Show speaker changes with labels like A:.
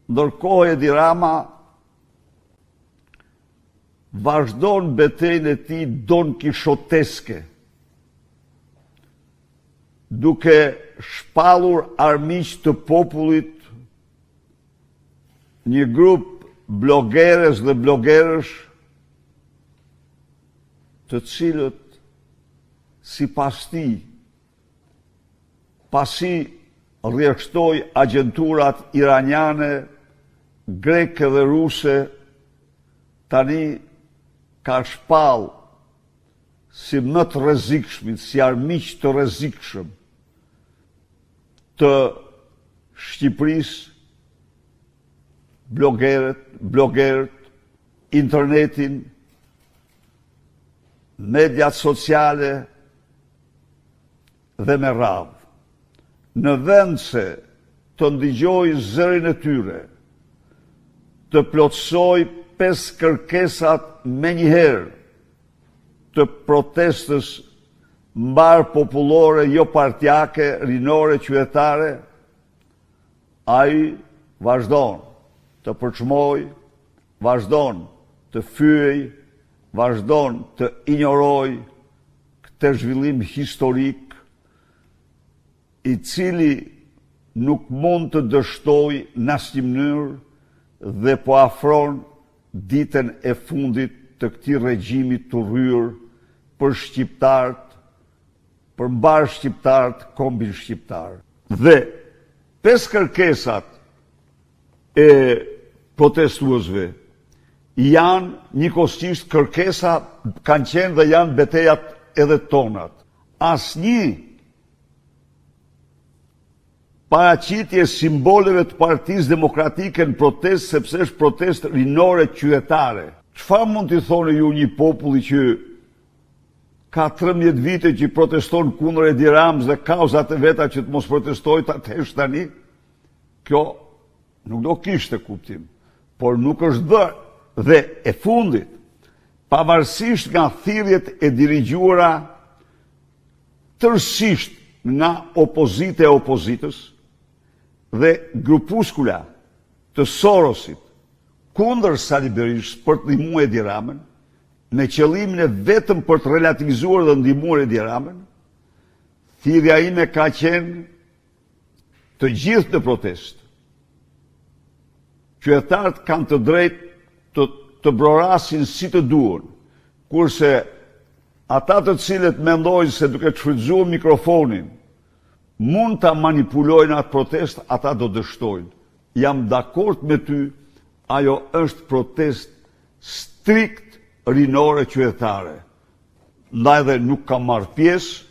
A: Ndërkohë Edi Rama vazhdon betejën e tij don kishoteske, duke shpallur armiq të popullit, një grup blogeres dhe blogerësh, të cilët sipas tij, pasi rrjedhtoi agjenturat iraniane, greke dhe ruse, tani ka shpall si më të rrezikshmit, si armiq të rrezikshëm të Shqipërisë, blogerët, internetin, mediat sociale dhe me radhë. Në vend se të ndigjoj zërin e tyre, të plotësoj 5 kërkesat me njëherë të protestës mbar popullore, jo partjake, rinore, qytetare, ai vazhdon të përçmoj, vazhdon të fyej, vazhdon të injoroj këtë zhvillim historik, i cili nuk mund të dështoj në asnjë mënyrë dhe po afron ditën e fundit të këtij regjimi të rryer për shqiptarët, për mbar shqiptarët, kombin shqiptar. Dhe 5 kërkesat e protestuesve janë njëkohësisht kërkesa, kanë qenë dhe janë betejat edhe tonat. Asnjë paraqitje simboleve të Partisë Demokratike në protestë, sepse është protestë rinore qytetare. Çfarë mund t'i thoni ju një populli që ka 13 vite që proteston kundër Edi Ramës dhe kauzat e veta që të mos protestoj ta hesh tani? Kjo nuk do kishte kuptim, por nuk është bërë. Dhe e fundit, pavarësisht nga thirrjet e dirigjuara tërësisht nga opozita e opozitës dhe grupuskula të Sorosit kundër Sali Berishës për të ndihmuar Edi Ramën, me qëllimin e vetëm për të relativizuar dhe ndihmuar Edi Ramën, thirrja ime ka qenë të gjithë në protestë. Qytetarët kanë të drejtë të brorasin si të duan, kurse ata të cilët mendojnë se duke të shfrytzuar mikrofonin mund ta manipulojnë atë protest, ata do dështojnë. Jam dakord me ty, ajo është protest strikt rinore qytetare. Ndaj dhe nuk kam marrë pjesë,